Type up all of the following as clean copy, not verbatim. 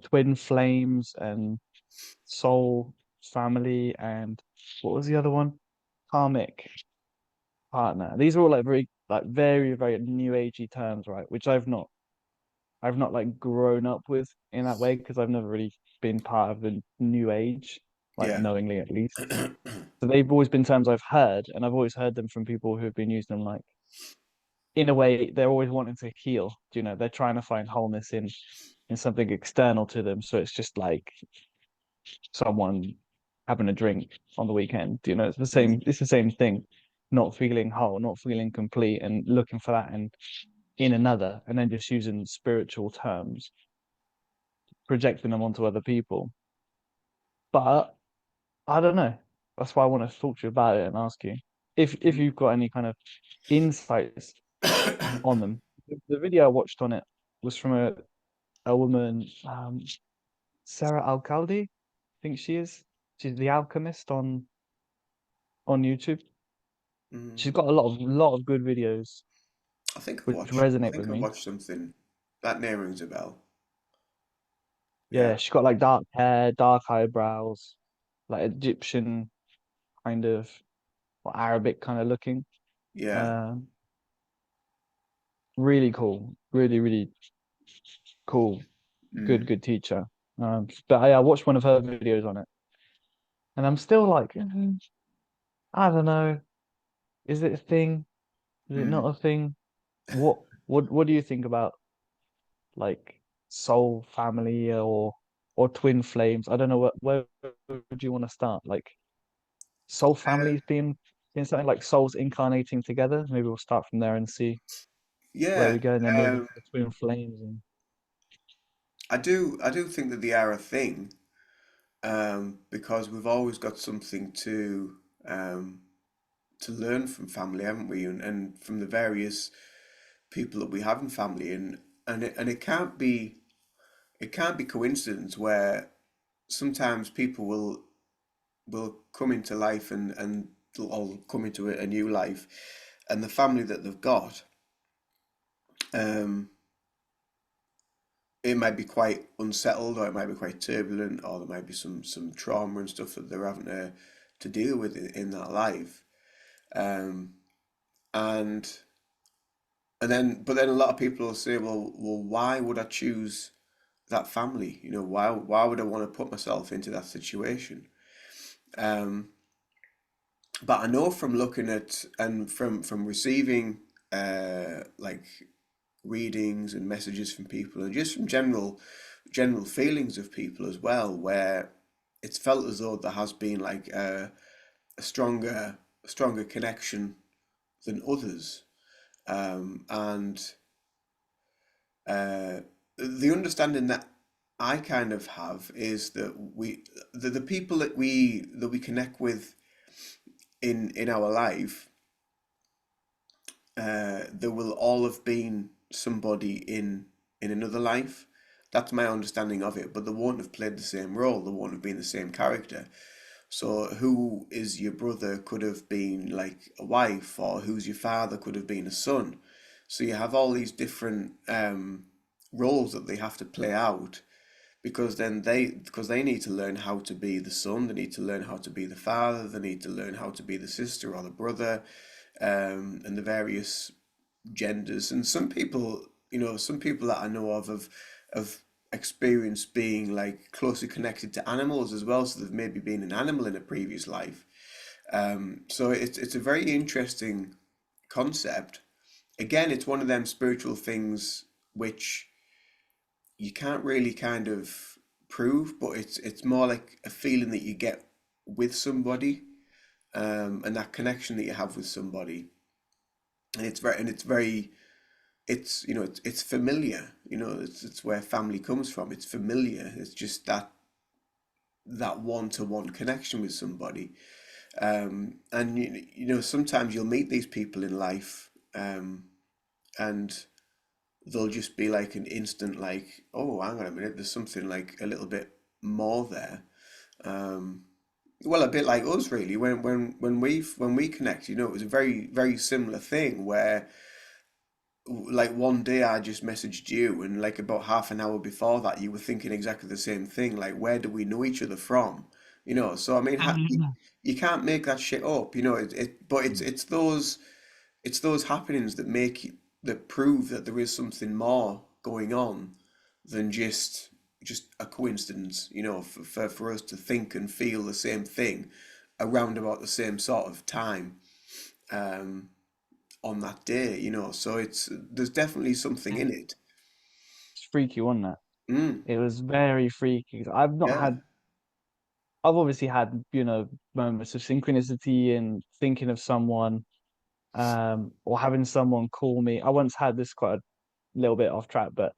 twin flames and soul family and what was the other one? Karmic partner. These are all like very, very new agey terms, right? Which I've not like grown up with in that way because I've never really been part of the new age, like Yeah. knowingly at least. So they've always been terms I've heard, and I've always heard them from people who've been using them like in a way they're always wanting to heal. They're trying to find wholeness in something external to them. So it's just like someone having a drink on the weekend. Mm. It's the same thing. Not feeling whole, not feeling complete, and looking for that in another, and then just using spiritual terms, projecting them onto other people. But I don't know. That's why I want to talk to you about it and ask you if you've got any kind of insights on them. The video I watched on it was from a woman, Sarah Alcaldi, I think she is. She's the alchemist on YouTube. Mm. She's got a lot of good videos which I resonate think with I me. watched something that name rings a bell. Yeah, Yeah. she's got like dark hair, dark eyebrows, like Egyptian kind of or Arabic kind of looking. Yeah. Um, really cool, really, really cool, Mm. good teacher. But I watched one of her videos on it, and I'm still like, I don't know, is it a thing? Is it not Mm. a thing? What do you think about like soul family or twin flames? I don't know where would you want to start? Like soul Uh, families being something like souls incarnating together. Maybe we'll start from there and see where yeah. we go, and then move into Um, the twin flames and I do think that they are a thing, because we've always got something um, to learn from family, haven't we? And from the various people that we have in family, and it can't be coincidence where sometimes people will come into life and they'll all come into a new life, and the family that they've got, um, it might be quite unsettled, or it might be quite turbulent, or there might be some trauma and stuff that they're having to deal with in that life. Um, and but then a lot of people will say, well, why would I choose that family? Why would I want to put myself into that situation? Um, but I know from looking at and from receiving like readings and messages from people, and just from general feelings of people as well, where it's felt as though there has been like a stronger connection than others. And the understanding that I kind of have is that the people that we connect with in our life, there will all have been somebody in another life. That's my understanding of it, but they won't have played the same role. They won't have been the same character. So who is your brother could have been like a wife, or who's your father could have been a son. So you have all these different roles that they have to play out, because they need to learn how to be the son, they need to learn how to be the father, they need to learn how to be the sister or the brother, and the various genders. And some people that I know of experienced being like closely connected to animals as well, so they've maybe been an animal in a previous life. So it's a very interesting concept. Again, it's one of them spiritual things which you can't really kind of prove, but it's more like a feeling that you get with somebody, and that connection that you have with somebody, and it's familiar. It's where family comes from. It's familiar. It's just that one-to-one connection with somebody. And sometimes you'll meet these people in life, and they'll just be like an instant, like, oh, hang on a minute, there's something like a little bit more there. Um, well, a bit like us, really. When we connect, it was a very very similar thing where like one day I just messaged you, and like about half an hour before that, you were thinking exactly the same thing. Like, where do we know each other from? You know, so I mean, you can't make that shit up. You know, but it's those happenings that that prove that there is something more going on than just a coincidence. You know, for us to think and feel the same thing around about the same sort of time. Um, on that day, you know. So there's definitely something in it. It's freaky, wasn't it? Mm, It was very freaky. yeah. I've obviously had, moments of synchronicity and thinking of someone, or having someone call me. I once had this quite a little bit off track, but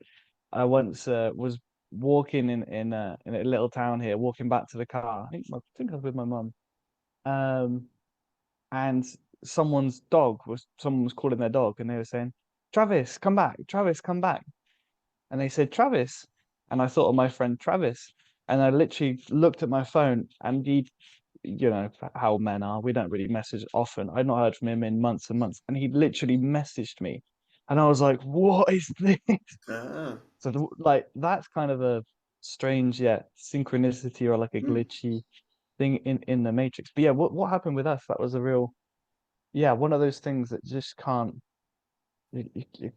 I once was walking in a little town here, walking back to the car. I think I was with my mum. Um, and someone was calling their dog, and they were saying, "Travis, come back! Travis, come back!" And they said Travis, and I thought of my friend Travis, and I literally looked at my phone, and how men are. We don't really message often. I'd not heard from him in months and months, and he literally messaged me, and I was like, "What is this?" Ah. So, like, that's kind of a strange, yeah, synchronicity or like a Mm, glitchy thing in the Matrix. But yeah, what happened with us? That was a real, yeah, one of those things that just can't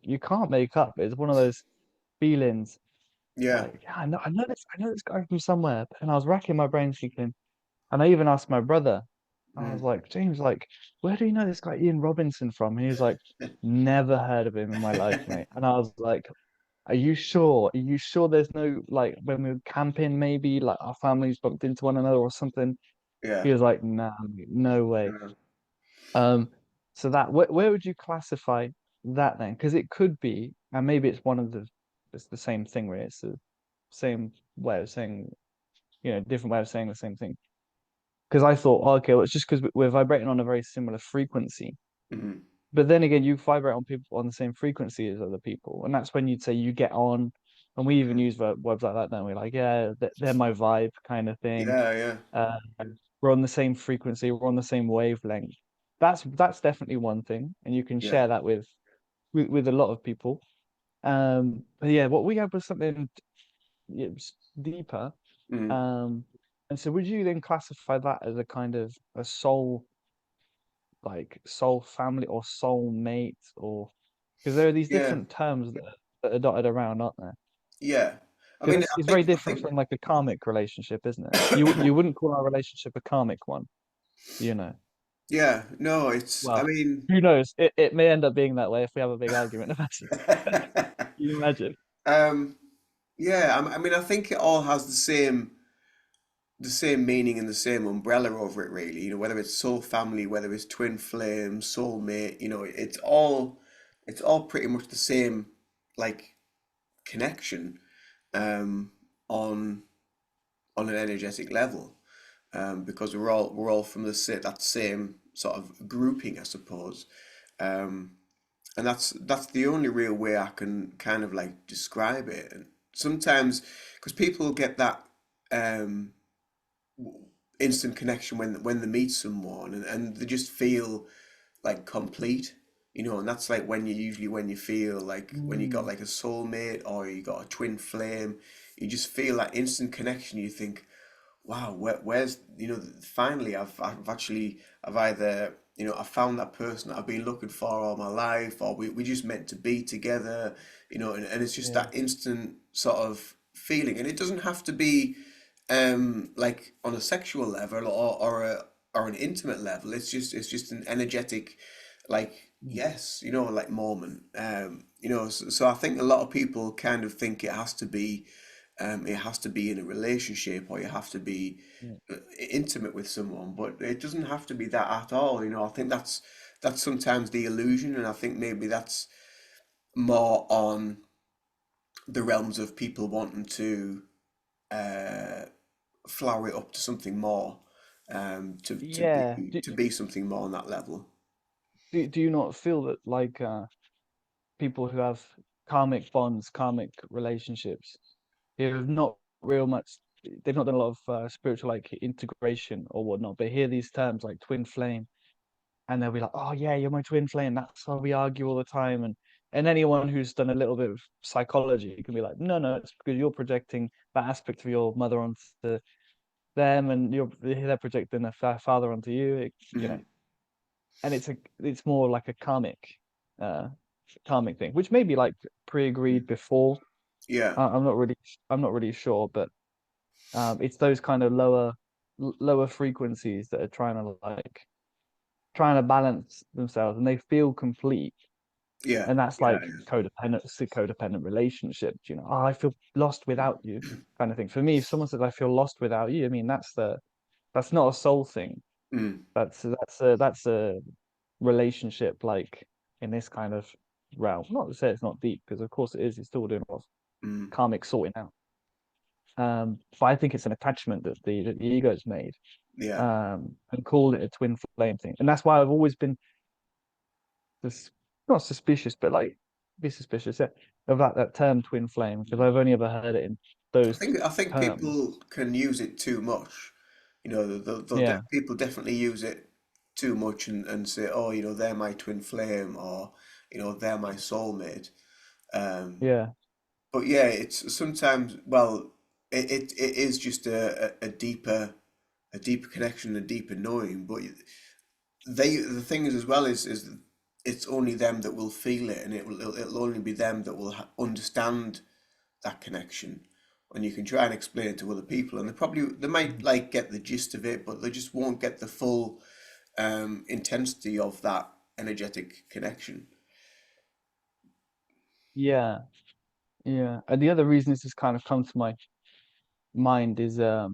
you can't make up. It's one of those feelings yeah. like, yeah, I know this guy from somewhere. And I was racking my brain thinking, and I even asked my brother, I was Mm, like, James, like, where do you know this guy Ian Robinson from? And he was like, never heard of him in my life, mate. And I was like, are you sure? Are you sure there's no, like, when we were camping, maybe like our families bumped into one another or something? yeah. He was like, nah, mate, no way. Yeah. Um, so where would you classify that then? Because it could be, and maybe it's the same thing, right? It's the same way of saying, different way of saying the same thing. Because I thought, oh, okay, well, it's just because we're vibrating on a very similar frequency. Mm, But then again, you vibrate on people on the same frequency as other people, and that's when you'd say you get on. And we even mm. use words like that, don't we? Like, yeah, they're my vibe kind of thing. Yeah, yeah. Uh, we're on the same frequency, we're on the same wavelength. That's definitely one thing, and you can Yeah. share that with a lot of people. But yeah, what we had was something, it was deeper. Mm, Um, and so would you then classify that as a kind of a soul, like soul family or soul mate, or because there are these yeah. different terms that are dotted around, aren't there? Yeah. I Because mean, it's very different from like a karmic relationship, isn't it? You wouldn't call our relationship a karmic one, you know. yeah. No, I Well, mean, who knows? It may end up being that way if we have a big argument about it. Can you imagine? um, yeah. I mean, I think it all has the same meaning and the same umbrella over it, really. You know, whether it's soul family, whether it's twin flame, soulmate. You know, it's all pretty much the same, like connection, um, on on an energetic level, because we're all from that same sort of grouping, I suppose. Um, and that's the only real way I can kind of like describe it. And sometimes, because people get that um, instant connection when they meet someone, and they just feel like complete, you know. And that's like when you feel like when you got Mm, like a soulmate or you got a twin flame, you just feel that instant connection. You think, wow, where's, you know, finally I've either, you know, I found that person that I've been looking for all my life, or we just meant to be together, you know. And it's just yeah. that instant sort of feeling. And it doesn't have to be like on a sexual level, or an intimate level. It's just an energetic, like, Mm, yes, you know, like moment. You know, so I think a lot of people kind of think it has to be in a relationship, or you have to be yeah. intimate with someone, but it doesn't have to be that at all. You know, I think that's sometimes the illusion, and I think maybe that's more on the realms of people wanting to uh, flower it up to something more, Yeah. to be something more on that level. Do you not feel that like people who have karmic bonds, karmic relationships, who have not real much, they've not done a lot of spiritual like integration or whatnot, but hear these terms like twin flame, and they'll be like, "Oh yeah, you're my twin flame. That's why we argue all the time." And anyone who's done a little bit of psychology can be like, no, no, it's because you're projecting that aspect of your mother onto them, and they're projecting a father onto you. Mm. And it's more like a uh, karmic thing, which may be like pre-agreed before. Yeah, I'm not really, I'm not really sure, but it's those kind of lower frequencies that are trying to balance themselves, and they feel complete. yeah, And that's yeah, like codependent, it's a codependent relationship. Oh, I feel lost without you, kind of thing. For me, if someone says I feel lost without you, I mean that's not a soul thing. mm, That's a relationship like in this kind of realm. Not to say it's not deep, because of course it is. It's still doing a lot of mm, karmic sorting out. But I think it's an attachment that the ego's made, yeah, and called it a twin flame thing. And that's why I've always been this not suspicious, but like be suspicious, yeah, of that term twin flame, because I've only ever heard it in those I think terms. people can use it too much. You know, Yeah, people definitely use it too much and say, oh, you know, they're my twin flame, or you know, they're my soulmate. Um, yeah, but yeah, it's sometimes, well, it is just a deeper connection, a deeper knowing. But the thing is as well is it's only them that will feel it, and it'll only be them that will understand that connection. And you can try and explain it to other people, and they might like get the gist of it, but they just won't get the full intensity of that energetic connection. yeah, yeah. And the other reason this has kind of come to my mind is a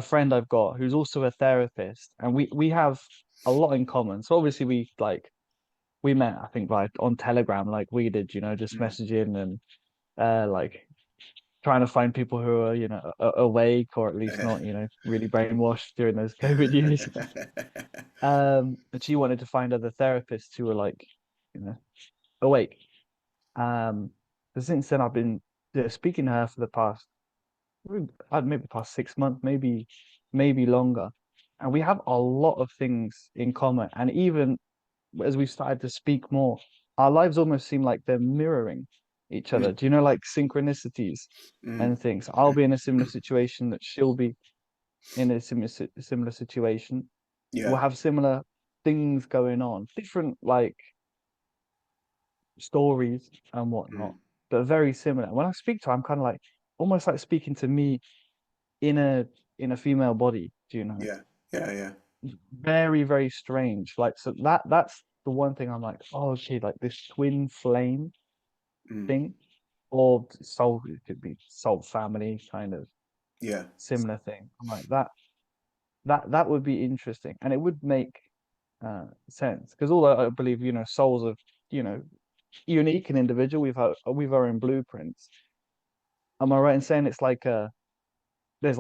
friend I've got who's also a therapist, and we have a lot in common. So obviously we met, I think, like on Telegram, like we did, just Mm. messaging and like trying to find people who are, awake, or at least not, really brainwashed during those COVID years. And she wanted to find other therapists who were like, you know, awake. But since then I've been, speaking to her for the past, maybe past 6 months, maybe longer. And we have a lot of things in common. And even as we've started to speak more, our lives almost seem like they're mirroring each other. Mm. Do you know, like synchronicities Mm. and things? I'll be in a similar situation that she'll be in a similar situation. We'll Yeah. have similar things going on, different like stories and whatnot, Mm. but very similar. When I speak to her, I'm kind of like almost like speaking to me in a female body. Do you know? Yeah. Yeah. Yeah. Very, very strange. Like, so that's the one thing I'm like, oh, okay, like this twin flame Mm. thing, or soul, it could be soul family kind of Yeah. similar thing. I'm like that would be interesting, and it would make sense, because although I believe, souls are, you know unique and individual, we've our own blueprints. Am I right in saying it's like there's,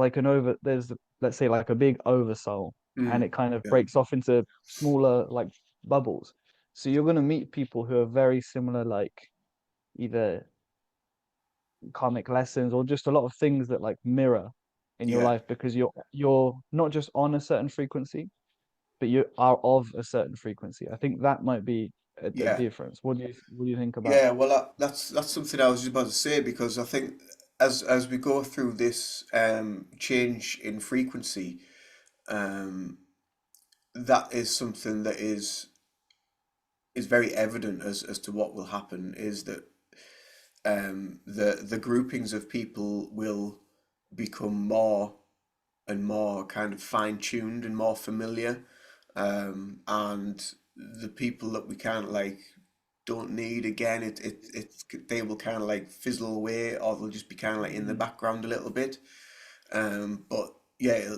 let's say, like a big oversoul, and Mm. it kind of Yeah. breaks off into smaller like bubbles. So you're gonna meet people who are very similar, like either karmic lessons or just a lot of things that like mirror in your Yeah. life, because you're not just on a certain frequency, but you are of a certain frequency. I think that might be a Yeah. difference. What do you think about Yeah. that? Well, that's something I was just about to say, because I think as we go through this change in frequency, um, that is something that is very evident as to what will happen, is that the groupings of people will become more and more kind of fine-tuned and more familiar, and the people that we kind of like don't need, again, they will kind of like fizzle away, or they'll just be kind of like in the Mm. background a little bit. But yeah,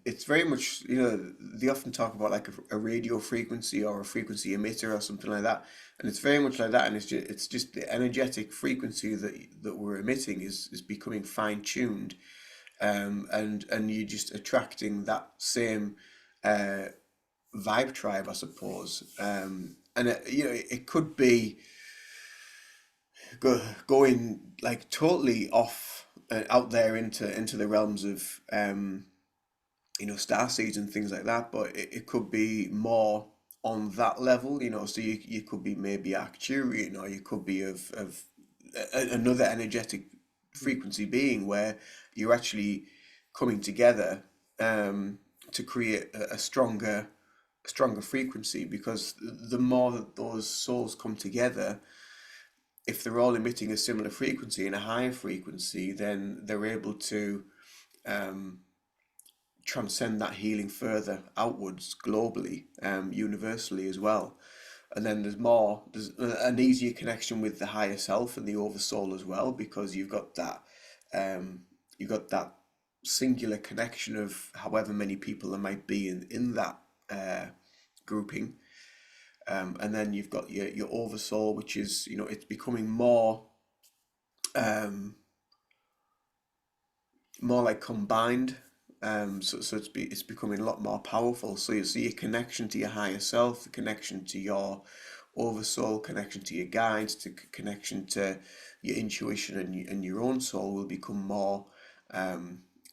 it's very much, you know, they often talk about like a radio frequency or a frequency emitter or something like that, and it's very much like that. And it's just the energetic frequency that we're emitting is becoming fine tuned, and you're just attracting that same uh, vibe tribe, I suppose. And you know, it could be going like totally off, out there into the realms of you know, star seeds and things like that, but it could be more on that level, you know, so you could be maybe Arcturian, or you could be of another energetic frequency being where you're actually coming together to create a stronger frequency, because the more that those souls come together, if they're all emitting a similar frequency and a higher frequency, then they're able to um, transcend that healing further outwards globally, universally as well. And then there's an easier connection with the higher self and the oversoul as well, because um, you've got that singular connection of however many people there might be in that grouping. And then you've got your oversoul, which is, you know, it's becoming um, more like combined. So it's becoming a lot more powerful. So you see your connection to your higher self, the connection to your oversoul, connection to your guides, connection to your intuition and your own soul will become more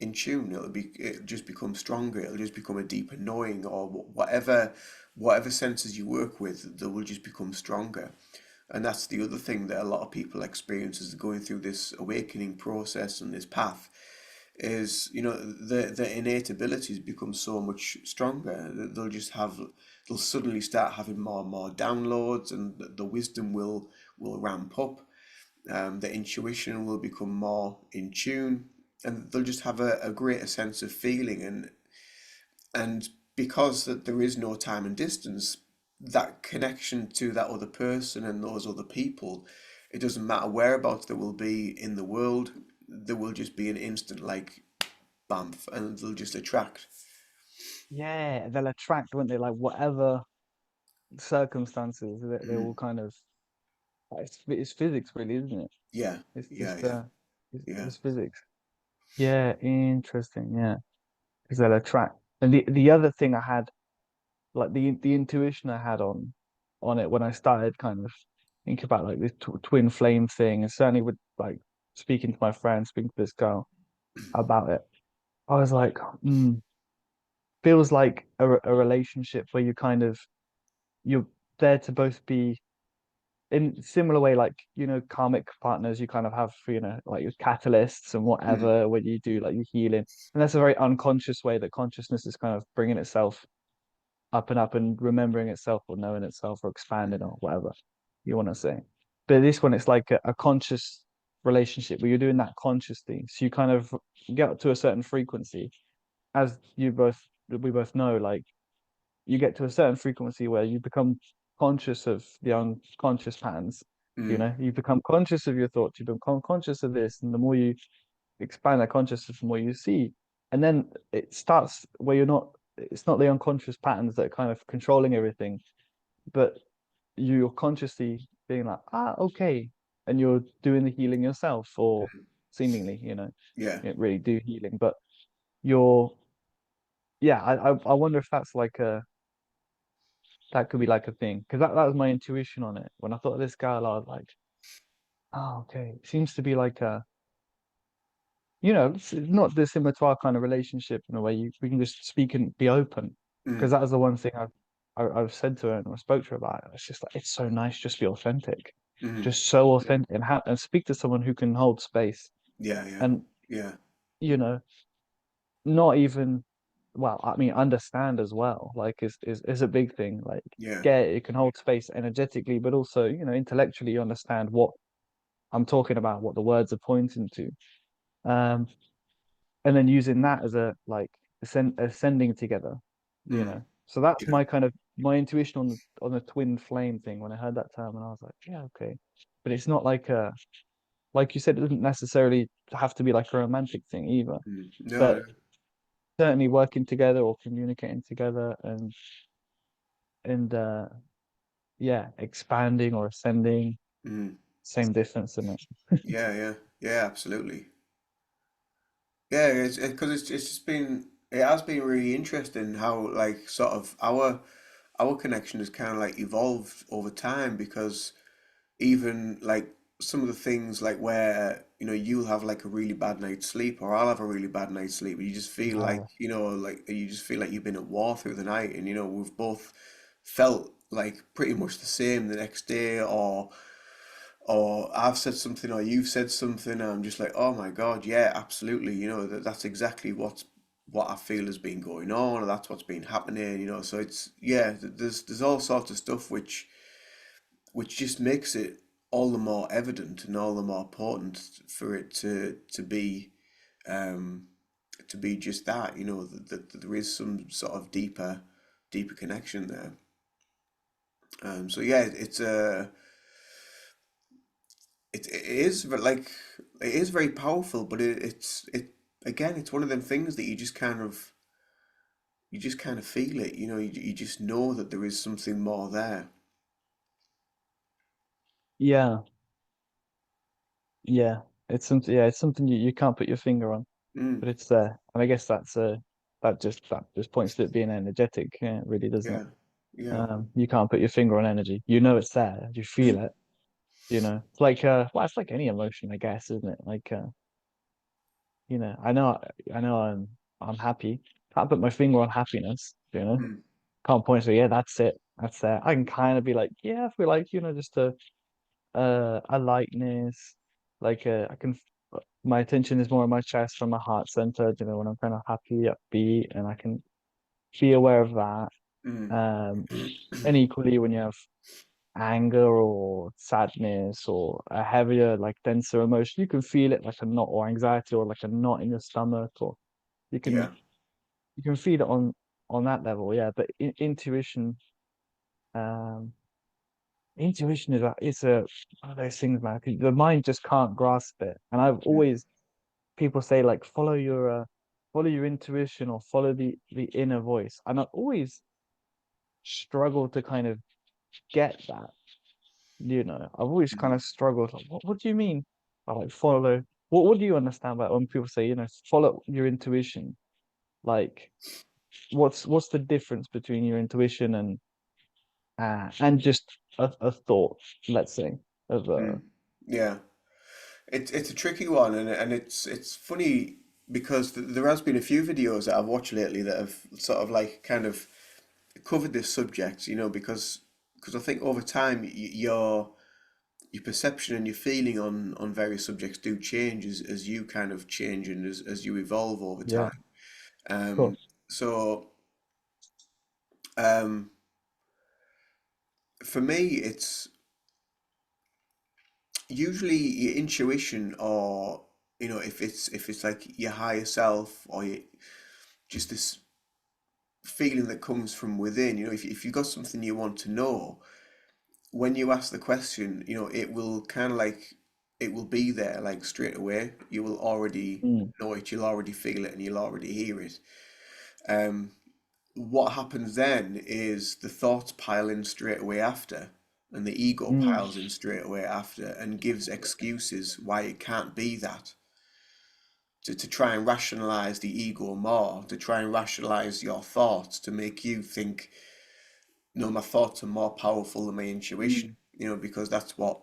in tune. It'll just become stronger. It'll just become a deeper knowing, or whatever senses you work with, they will just become stronger. And that's the other thing that a lot of people experience as they're going through this awakening process and this path is, you know, their innate abilities become so much stronger. They'll suddenly start having more and more downloads, and the wisdom will ramp up. The intuition will become more in tune, and they'll just have a greater sense of feeling. And because that there is no time and distance, that connection to that other person and those other people, it doesn't matter whereabouts they will be in the world, there will just be an instant like bamf, and they'll just attract. Yeah, they'll attract, won't they? Like whatever circumstances, they Mm. will kind of. It's physics, really, isn't it? Yeah, It's yeah, just yeah, yeah. it's physics. Yeah, interesting. Yeah, because they'll attract. And the other thing I had, like the intuition I had on it when I started kind of think about like this twin flame thing, and certainly with like speaking to my friend, speaking to this girl about it, I was like, feels like a relationship where you kind of you're there to both be in similar way, like karmic partners you kind of have for like your catalysts and Mm, whatever when you do like your healing, and that's a very unconscious way that consciousness is kind of bringing itself up and remembering itself or knowing itself or expanding mm, or whatever you want to say. But this one, it's like a conscious relationship where you're doing that consciously. So you kind of get up to a certain frequency, as we both know, like you get to a certain frequency where you become conscious of the unconscious patterns. mm, You become conscious of your thoughts, you become conscious of this, and the more you expand that consciousness, the more you see. And then it starts where it's not the unconscious patterns that are kind of controlling everything, but you're consciously being like, okay. And you're doing the healing yourself, or seemingly, yeah. you don't really do healing, but you're, yeah, I wonder if that could be like a thing. Because that was my intuition on it. When I thought of this girl, I was like, okay. It seems to be like it's not dissimilar to our kind of relationship in a way. We can just speak and be open. Because Mm, that is the one thing I've said to her and I spoke to her about. It's just like it's so nice, just be authentic, mm, just so authentic, and speak to someone who can hold space yeah, yeah, and yeah, you know not even, well, I mean, understand as well. Like is a big thing. Like yeah. get it, you can hold space energetically, but also intellectually you understand what I'm talking about, what the words are pointing to. Um, and then using that as a like ascending together, Mm, So that's yeah. my kind of my intuition on the twin flame thing when I heard that term, and I was like, yeah, okay. But it's not like you said, it doesn't necessarily have to be like a romantic thing either. Mm, no, no. But certainly working together or communicating together and yeah, expanding or ascending, Mm, same difference in it. yeah, yeah, yeah, absolutely. Yeah, it's because it's just been it has been really interesting how like sort of our connection has kind of like evolved over time, because even like some of the things like where you'll have like a really bad night's sleep, or I'll have a really bad night's sleep, and you just feel like Yeah. like you just feel like you've been at war through the night, and we've both felt like pretty much the same the next day, or I've said something or you've said something, and I'm just like, oh my God, yeah, absolutely, that's exactly what I feel has been going on, or that's what's been happening, so it's, yeah, there's all sorts of stuff which just makes it all the more evident and all the more important for it um to be just that, that there is some sort of deeper connection there. So yeah, it is like it is very powerful, but it again, it's one of them things that you just kind of feel it, you just know that there is something more there. Yeah, yeah. It's something. Yeah, it's something you can't put your finger on, Mm, but it's there. And I guess that just points to it being energetic, really, doesn't it? yeah, yeah. You can't put your finger on energy. You know it's there. You feel it. It's like well, it's like any emotion, I guess, isn't it? Like I know I'm happy. Can't put my finger on happiness. Mm, Can't point and say, yeah, that's it. That's there. I can kind of be like, yeah, I feel like, just a lightness. Like I can my attention is more on my chest from my heart centered, when I'm kind of happy, upbeat, and I can be aware of that. mm, Um, and equally when you have anger or sadness or a heavier, like denser emotion, you can feel it like a knot, or anxiety, or like a knot in your stomach, or you yeah. can you can feel it on that level, yeah. But um, intuition is a one of those things, man. 'Cause the mind just can't grasp it, and I've Mm, always people say like follow your intuition or follow the inner voice, and I've always struggled to kind of get that. I've always kind mm, of struggled. Like, what do you mean by like follow? What do you understand by when people say, follow your intuition? Like, what's the difference between your intuition and just a thought, let's say, of mm. Yeah. It's a tricky one, and it's funny because there has been a few videos that I've watched lately that have sort of like kind of covered this subject, because I think over time your perception and your feeling on various subjects do change as you kind of change and as you evolve over yeah, time. of Um, course. so um, for me, it's usually your intuition, or if it's like your higher self, or just this feeling that comes from within. If you've got something you want to know, when you ask the question, it will kind of like it will be there like straight away. You will already Mm, know it, you'll already feel it, and you'll already hear it. Um, what happens then is the thoughts pile in straight away after, and the ego mm, piles in straight away after and gives excuses why it can't be that. To try and rationalize the ego more, to try and rationalize your thoughts, to make you think, no, my thoughts are more powerful than my intuition, mm, because that's what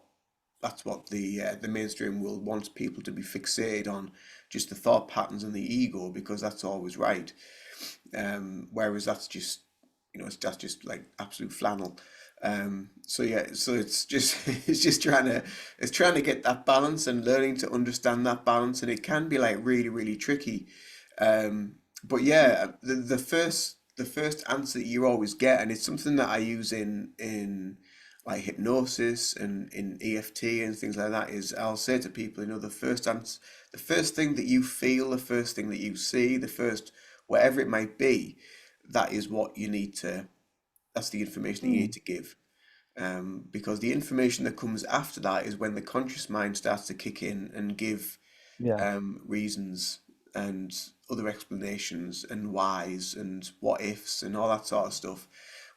the mainstream world wants people to be fixated on, just the thought patterns and the ego, because that's always right. Whereas that's just like absolute flannel. So yeah, so it's just it's trying to get that balance and learning to understand that balance, and it can be like really really tricky. But yeah, the first answer that you always get, and it's something that I use in like hypnosis and in EFT and things like that, is I'll say to people, the first thing that you feel, the first thing that you see, the first whatever it might be, that is what you need to. That's the information that you need mm. to give. Because the information that comes after that is when the conscious mind starts to kick in and give Yeah, reasons and other explanations and whys and what ifs and all that sort of stuff,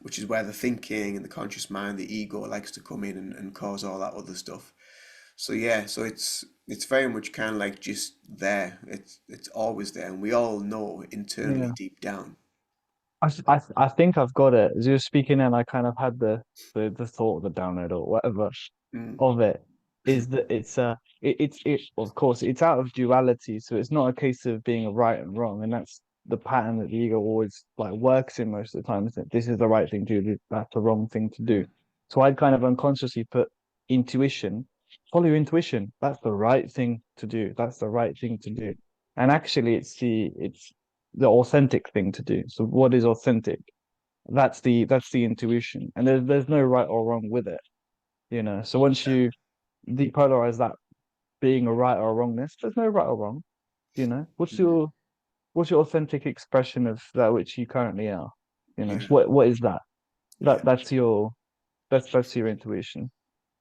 which is where the thinking and the conscious mind, the ego, likes to come in and cause all that other stuff. So yeah, so it's very much kind of like just there. It's always there, and we all know internally yeah. deep down. I think I've got it. As you were speaking, and I kind of had the thought, the download or whatever Mm, of it, is that it's of course it's out of duality, so it's not a case of being a right and wrong, and that's the pattern that the ego always like works in most of the time, isn't it? This is the right thing to do, that's the wrong thing to do. Mm. So I'd kind of unconsciously put intuition, follow your intuition. That's the right thing to do. That's the right thing to do. And actually it's the authentic thing to do. So what is authentic? That's the intuition. And there's no right or wrong with it, you know. So once you depolarize that being a right or a wrongness, there's no right or wrong, you know. Mm. What's your authentic expression of that which you currently are? You know, Yeah, what is that? yeah, That's your intuition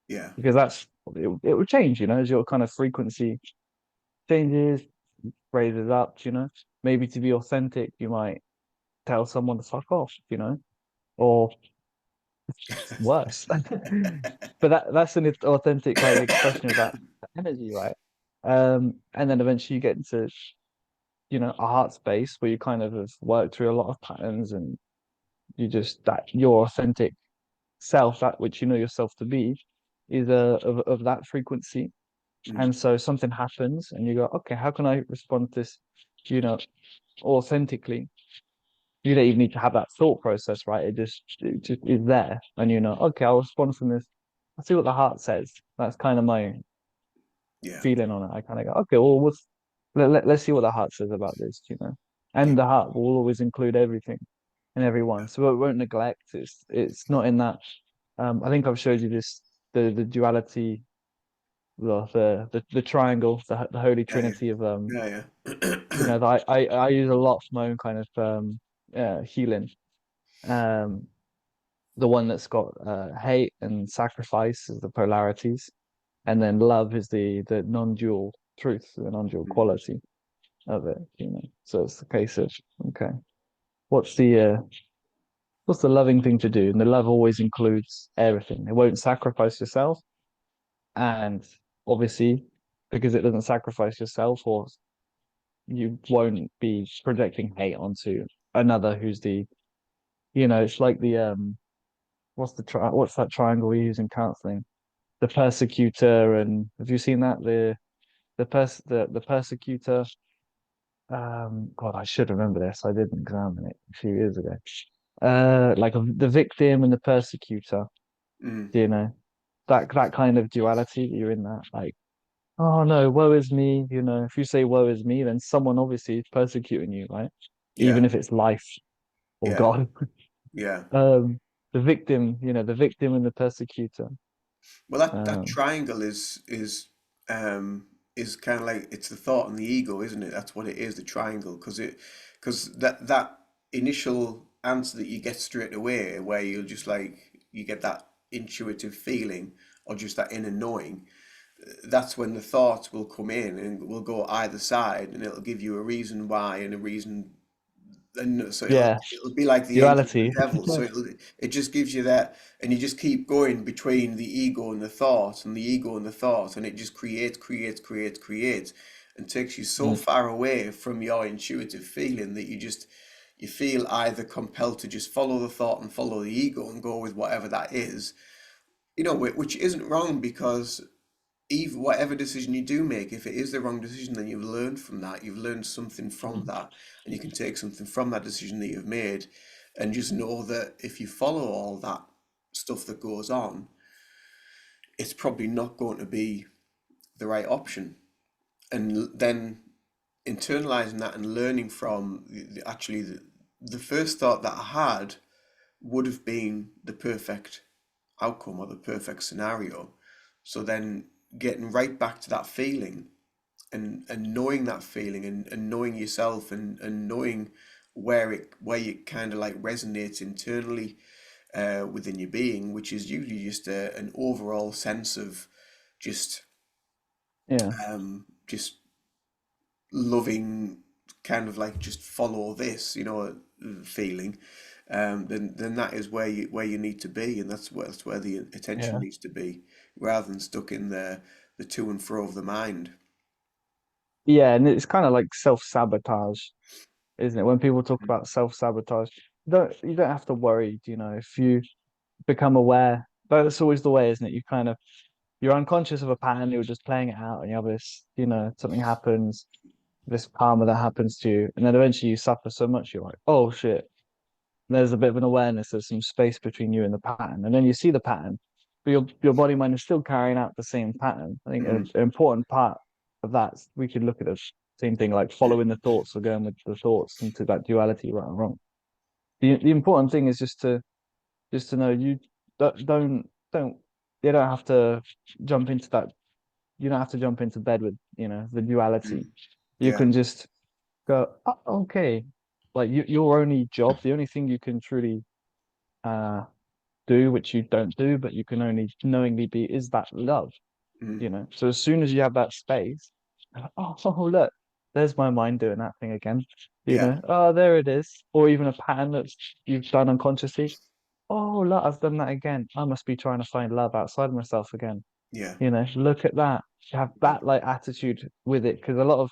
yeah, because it will change, you know, as your kind of frequency changes, raises up, you know. Maybe to be authentic, you might tell someone to fuck off, you know, or worse. But that's an authentic kind of expression of that energy, right? And then eventually you get into, you know, a heart space where you kind of have worked through a lot of patterns and you just that your authentic self, that which you know yourself to be, is of that frequency. mm. And so something happens and you go, okay, how can I respond to this, you know, authentically? You don't even need to have that thought process, right? It just is there. And you know, okay, I'll respond from this. I'll see what the heart says. That's kind of my Yeah, feeling on it. I kind of go, okay, well, let's see what the heart says about this, you know. yeah, And the heart will always include everything and everyone. So it won't neglect. It's not in that. I think I've showed you this the duality, the triangle, the holy yeah, trinity of yeah, you yeah. know, that I use a lot for my own kind of healing. Um, the one that's got hate and sacrifice as the polarities, and then love is the non-dual truth, the non-dual Mm. quality of it, you know. So it's the case of okay, what's the loving thing to do? And the love always includes everything. It won't sacrifice yourself, and obviously, because it doesn't sacrifice yourself, or you won't be projecting hate onto another who's the, you know, it's like the what's that triangle we use in counseling? The persecutor, and have you seen that? The persecutor. God, I should remember this. I did an exam in it a few years ago. Like the victim and the persecutor. Mm. Do you know that kind of duality that you're in that? Like, oh no, woe is me. You know, if you say woe is me, then someone obviously is persecuting you, right? Yeah, Even if it's life or yeah, God. yeah. The victim, you know, the victim and the persecutor. Well, that Um, triangle um is kind of like it's the thought and the ego, isn't it? That's what it is, the triangle, because that initial answer that you get straight away, where you'll just like you get that intuitive feeling or just that inner knowing, that's when the thoughts will come in and will go either side, and it'll give you a reason why and a reason, and so it'll yeah, it'll be like the angel and duality. the devil. So it just gives you that, and you just keep going between the ego and the thought, and the ego and the thought, and it just creates, and takes you so Mm, far away from your intuitive feeling that you feel either compelled to just follow the thought and follow the ego and go with whatever that is, you know, which isn't wrong because even whatever decision you do make, if it is the wrong decision, then you've learned from that. You've learned something from mm, that, and you can take something from that decision that you've made, and just know that if you follow all that stuff that goes on, it's probably not going to be the right option. And then internalizing that and learning from actually the first thought that I had would have been the perfect outcome or the perfect scenario. So then getting right back to that feeling and knowing that feeling and knowing yourself and knowing where you kind of like resonates internally within your being, which is usually just an overall sense of just yeah, just loving, kind of like just follow this, you know, feeling. Then that is where you need to be, and that's where the attention yeah, needs to be, rather than stuck in the to and fro of the mind. yeah. And it's kind of like self-sabotage, isn't it? When people talk about self-sabotage, you don't have to worry, you know, if you become aware. That's always the way, isn't it? You're unconscious of a pattern, you're just playing it out, and you have this, you know, something happens, this karma that happens to you, and then eventually you suffer so much, you're like, oh shit, there's a bit of an awareness, there's some space between you and the pattern, and then you see the pattern, but your body mind is still carrying out the same pattern. I think Mm, an important part of that, we could look at the same thing like following the thoughts or going with the thoughts into that duality, right and wrong. The important thing is just to know you don't you don't have to jump into that. You don't have to jump into bed with, the duality. mm, You yeah. can just go, "Oh, okay." Like your only job, the only thing you can truly uh do, which you don't do, but you can only knowingly be, is that love. Mm, So as soon as you have that space, oh look, there's my mind doing that thing again. yeah. Oh, there it is. Or even a pattern that you've done unconsciously. Oh, look, I've done that again. I must be trying to find love outside myself again. Yeah. Look at that. Have Mm, that like attitude with it, because a lot of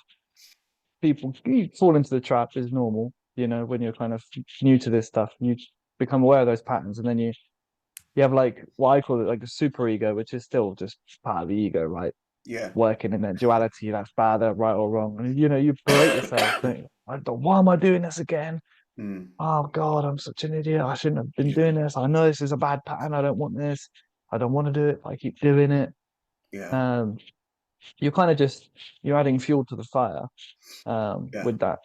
people, you fall into the trap is normal. When you're kind of new to this stuff, you become aware of those patterns, and then you have like what I call it like a super ego, which is still just part of the ego, right? yeah. Working in that duality, that's bad, that right or wrong. And you berate yourself, don't you? I don't, why am I doing this again? Mm, Oh God, I'm such an idiot. I shouldn't have been yeah. doing this. I know this is a bad pattern. I don't want this. I don't want to do it, but I keep doing it. Yeah. Um, you're kind of just you're adding fuel to the fire. Yeah. With that,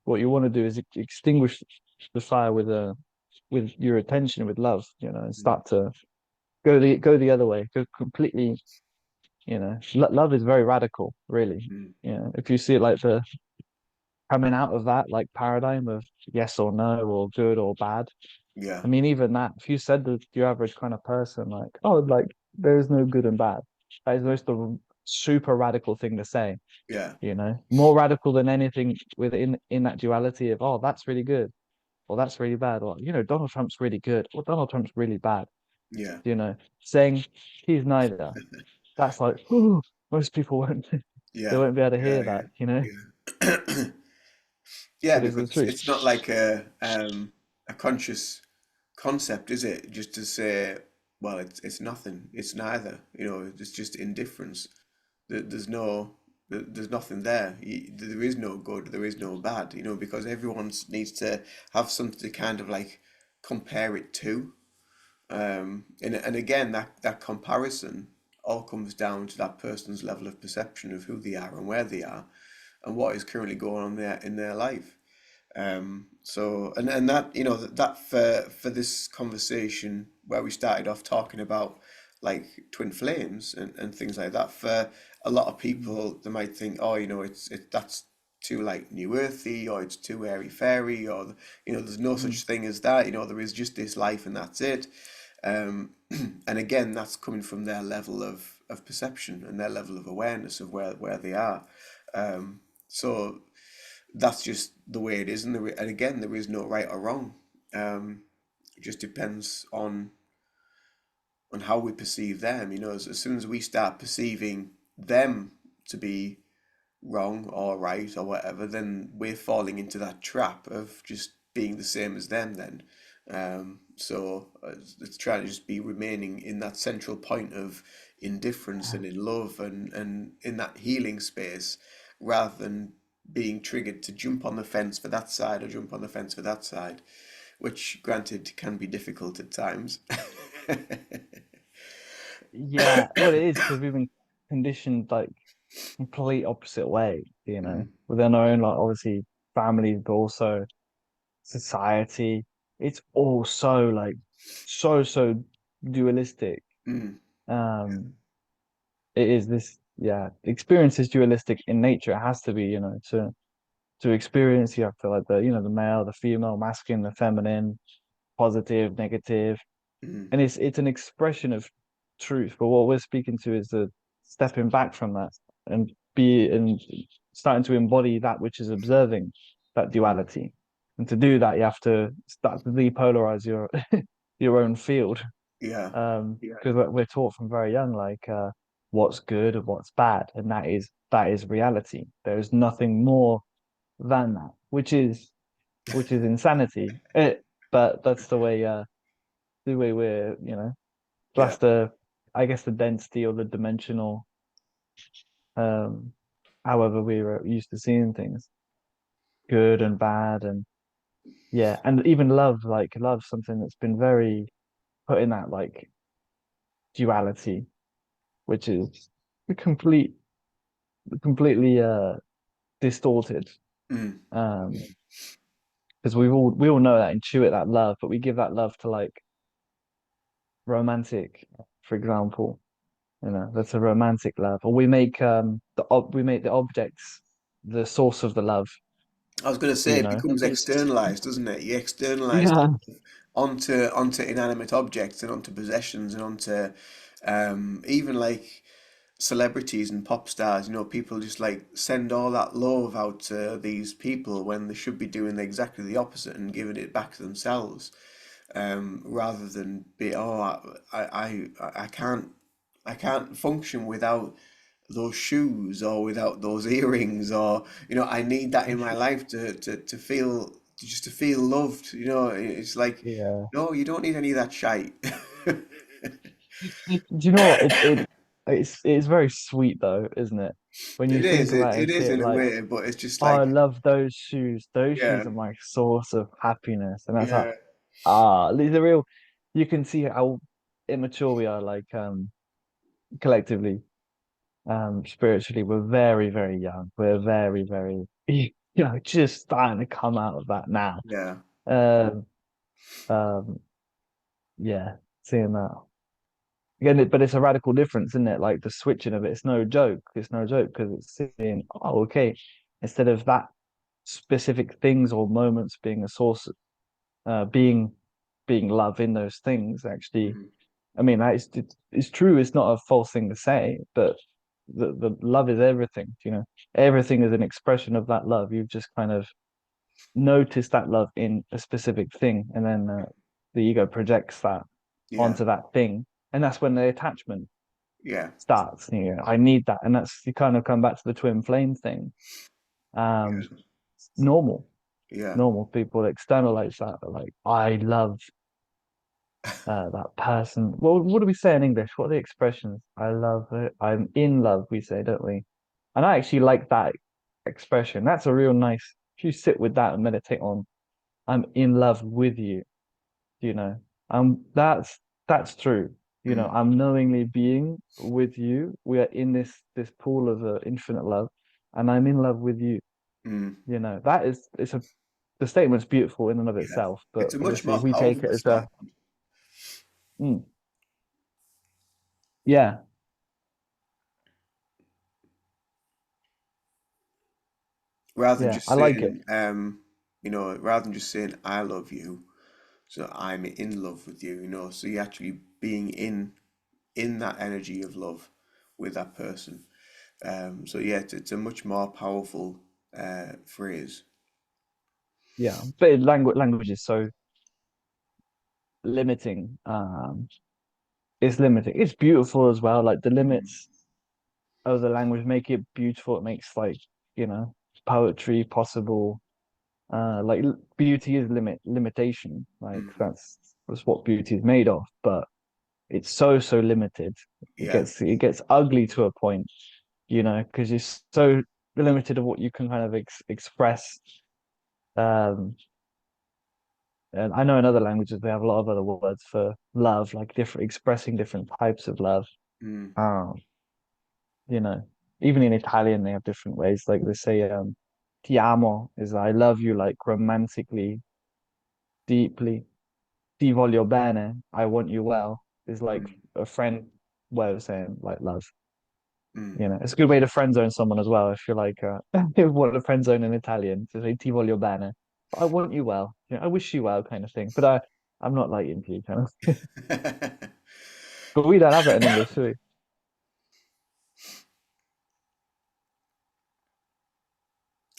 what you want to do is extinguish the fire with your attention, with love. And Mm, start to go the other way. Go completely. Love is very radical, really. mm, If you see it like the coming out of that like paradigm of yes or no or good or bad. yeah. I mean, even that, if you said to your average kind of person, like, oh, like, there's no good and bad, that is just a super radical thing to say, Yeah. more radical than anything within that duality of, oh, that's really good, or that's really bad, or, Donald Trump's really good, or Donald Trump's really bad, Yeah. saying he's neither. That's like, ooh, most people won't, they Yeah. won't be able to Yeah. hear that, Yeah. Yeah. Yeah, but it's because the truth. it's not like a conscious concept, is it? Just to say, well, it's nothing. It's neither. It's just indifference. There's there's nothing there. There is no good. There is no bad. Because everyone needs to have something to kind of like compare it to. And again, that comparison all comes down to that person's level of perception of who they are and where they are and what is currently going on there in their life. And that that for this conversation where we started off talking about like twin flames and things like that, for a lot of people they might think, oh, that's too like new earthy, or it's too airy fairy, or there's no Mm-hmm. such thing as that. There is just this life and that's it. um, and again, that's coming from their level of perception and their level of awareness of where they are. So that's just the way it is, and again, there is no right or wrong. It just depends on how we perceive them. As soon as we start perceiving them to be wrong or right or whatever, then we're falling into that trap of just being the same as them. Then, it's trying to just be remaining in that central point of indifference and in love and in that healing space, rather than being triggered to jump on the fence for that side or jump on the fence for that side, which granted can be difficult at times. Yeah, well, it is because we've been conditioned like complete opposite way, Mm, within our own, like, obviously families, but also society. It's all so like so dualistic. mm, Um, it is this, yeah, experience is dualistic in nature. It has to be, to experience, you have to like the male, the female, masculine, the feminine, positive, negative, mm, and it's an expression of truth. But what we're speaking to is the stepping back from that and starting to embody that which is observing that mm. duality. And to do that, you have to start to depolarize your your own field. Yeah, Because we're taught from very young, like, what's good and what's bad, and that is reality. There is nothing more than that, which is insanity. But that's the way we're, yeah, that's I guess the density or the dimensional um however we were used to seeing things, good and bad, and yeah, and even love, like love, something that's been very put in that like duality, which is a completely distorted. Mm. Um, because we all know that, intuit that love, but we give that love to like romantic, for example. That's a romantic love. Or we make the objects the source of the love, I was going to say you it know. becomes It's externalized, doesn't it? You externalize yeah. onto inanimate objects and onto possessions and onto even like celebrities and pop stars. You know, people just like send all that love out to these people when they should be doing exactly the opposite and giving it back to themselves, rather than be, oh, I can't function without those shoes or without those earrings, or I need that in my life to feel, just to feel loved. It's like, Yeah. no, you don't need any of that shite. Do you know what? It's very sweet though, isn't it? When you It think is, about it it, is in a like, way, but it's just oh, I like, love those shoes. Those yeah, shoes are my source of happiness. And that's how yeah, the real you can see how immature we are, like collectively, spiritually. We're very, very young. We're very, very just starting to come out of that now. yeah, Um, um, yeah, seeing that. Again, but it's a radical difference, isn't it? Like the switching of it. It's no joke. It's no joke because it's saying, oh, okay, instead of that specific things or moments being a source, being love in those things, actually, mhm, I mean, it's true. It's not a false thing to say, but the love is everything, everything is an expression of that love. You've just kind of noticed that love in a specific thing, and then the ego projects that yeah, onto that thing, and that's when the attachment yeah, starts. I need that, and that's you kind of come back to the twin flame thing. Um, yeah, normal, yeah, normal people externalize that. They're like, I love that person. Well, what do we say in English? What are the expressions? I love it. I'm in love, we say, don't we? And I actually like that expression. That's a real nice, if you sit with that and meditate on, I'm in love with you, you know. That's true. mm, I'm knowingly being with you. We are in this pool of infinite love, and I'm in love with you. mm, That is it's a the statement's beautiful in and of yeah. itself, but It's a much obviously more we take powerful it as a statement mm, yeah, rather than yeah, just I like it. saying, rather than just saying I love you. So I'm in love with you, so you're actually being in that energy of love with that person. So yeah, it's a much more powerful phrase. Yeah, but language is so limiting. It's limiting. It's beautiful as well. Like the Mm, limits of the language make it beautiful. It makes like poetry possible. Like beauty is limitation. Like mm, that's what beauty is made of. But it's so limited. It yeah, gets it gets ugly to a point, because you're so limited of what you can kind of express. Um, And I know in other languages they have a lot of other words for love, like different expressing different types of love. mm, Um, you know, Even in Italian they have different ways. Like they say ti amo is I love you like romantically, deeply. Ti voglio bene, I want you well, is like mm, a friend way of saying like love. mm. It's a good way to friend zone someone as well. If you're like if you want to friend zone in Italian, to say ti voglio bene. I want you well. I wish you well kind of thing. But I'm not like into you kind of. But we don't have that in English, do we?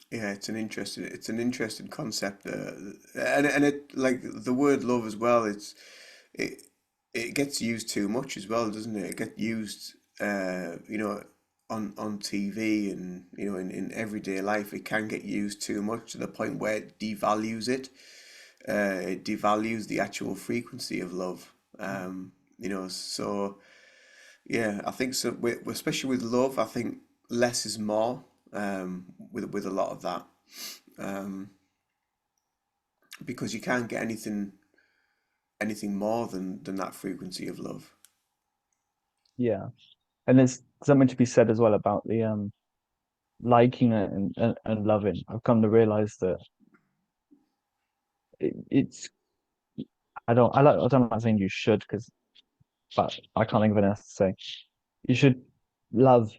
Yeah, it's an interesting concept, and it, like the word love as well. It it gets used too much as well, doesn't it? It gets used, on TV, and in everyday life. It can get used too much to the point where it devalues it. It devalues the actual frequency of love. So yeah, I think so. Especially with love, I think less is more. with a lot of that, um, because you can't get anything more than that frequency of love. Yeah. And there's something to be said as well about the liking it and loving. I've come to realize that it's I don't like saying you should because but I can't think of anything else to say. You should love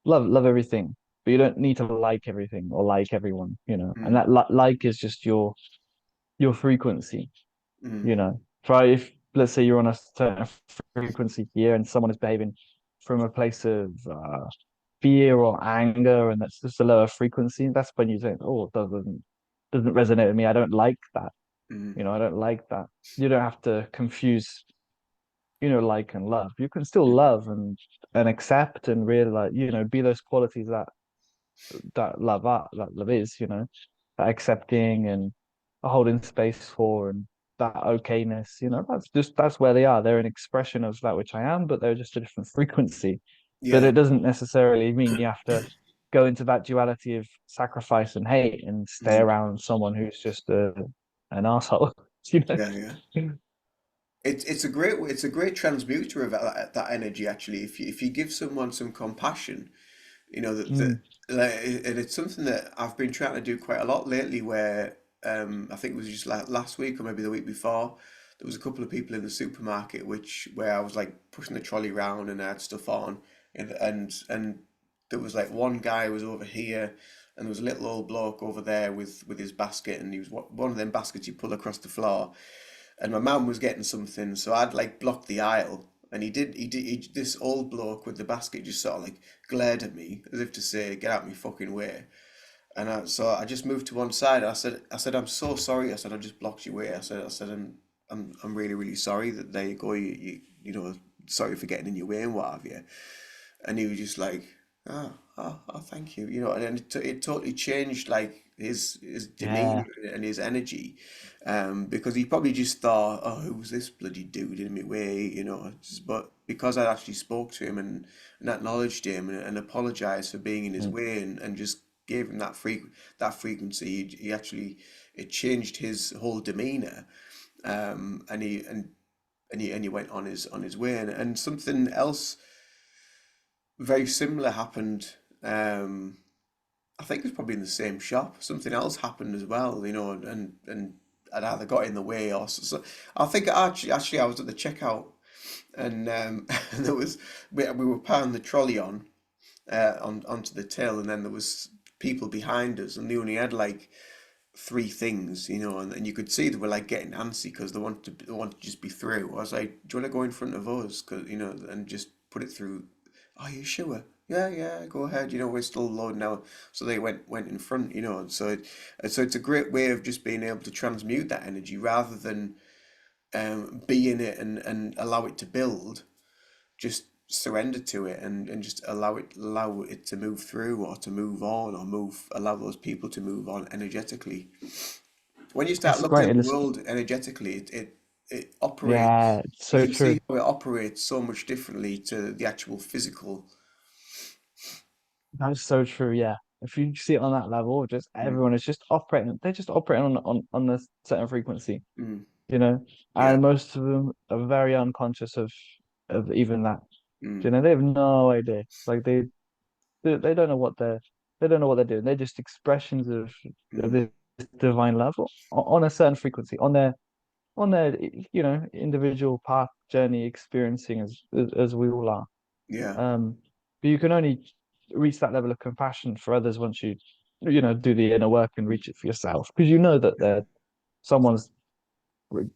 love everything, but you don't need to like everything or like everyone, you know. And Mm, that like is just your frequency, mm, you know. Try if let's say you're on a certain frequency here and someone is behaving from a place of fear or anger and that's just a lower frequency, that's when you think, oh, it doesn't resonate with me. I don't like that. mm. You know, I don't like that. You don't have to confuse, you know, like and love. You can still love and accept and realize, you know, be those qualities that love are, that love is, you know, that accepting and holding space for and that okayness, you know, that's where they are. They're an expression of that which I am, but they're just a different frequency. But Yeah. it doesn't necessarily mean you have to go into that duality of sacrifice and hate and stay Mm, around someone who's just an asshole, you know. yeah, yeah. It's a great transmuter of that energy actually. If you give someone some compassion, you know that Mm, like, and it's something that I've been trying to do quite a lot lately. Where I think it was just like last week or maybe the week before, there was a couple of people in the supermarket which where I was like pushing the trolley around and I had stuff on, and there was like one guy was over here. And there was a little old bloke over there with his basket, and he was one of them baskets you pull across the floor, and my mum was getting something, so I'd like blocked the aisle. And this old bloke with the basket just sort of like glared at me as if to say, "Get out of my fucking way." So I just moved to one side. I said, "I'm so sorry." I said, "I just blocked your way." I'm really, really sorry that there you go. You know, sorry for getting in your way and what have you." And he was just like, thank you, you know, and then it totally changed like his demeanor yeah, and his energy, because he probably just thought, oh, who's this bloody dude in my way, you know, but because I actually spoke to him and acknowledged him and apologized for being in his mm, way and just gave him that frequency, he actually it changed his whole demeanor, and he went on his way, and something else very similar happened. I think it was probably in the same shop. Something else happened as well, you know, and I'd either got in the way or so. I think actually I was at the checkout, and and there was we were piling the trolley on onto the till, and then there was people behind us, and they only had like three things, you know, and you could see they were like getting antsy because they wanted to just be through. I was like, "Do you want to go in front of us? Cause you know, and just put it through." Are you sure? Yeah, yeah, go ahead. You know, we're still loading out. So they went in front, you know, and so it's a great way of just being able to transmute that energy rather than be in it and allow it to build. Just surrender to it and just allow it to move through or to move on or move allow those people to move on energetically. When you start it's looking great. at the It's, world energetically, it operates. yeah, it's You so can see true. how it operates so much differently to the actual physical. That's so true. Yeah. If you see it on that level, just Mm, everyone is just operating. They're just operating on a certain frequency, mm, you know, yeah. and most of them are very unconscious of even that. Mm, You know, they have no idea. Like they don't know what they don't know what they're doing. They're just expressions of mm, this divine level on a certain frequency, on their you know individual path journey experiencing as we all are. yeah. Um, but you can only reach that level of compassion for others once you know, do the inner work and reach it for yourself. Because you know that someone's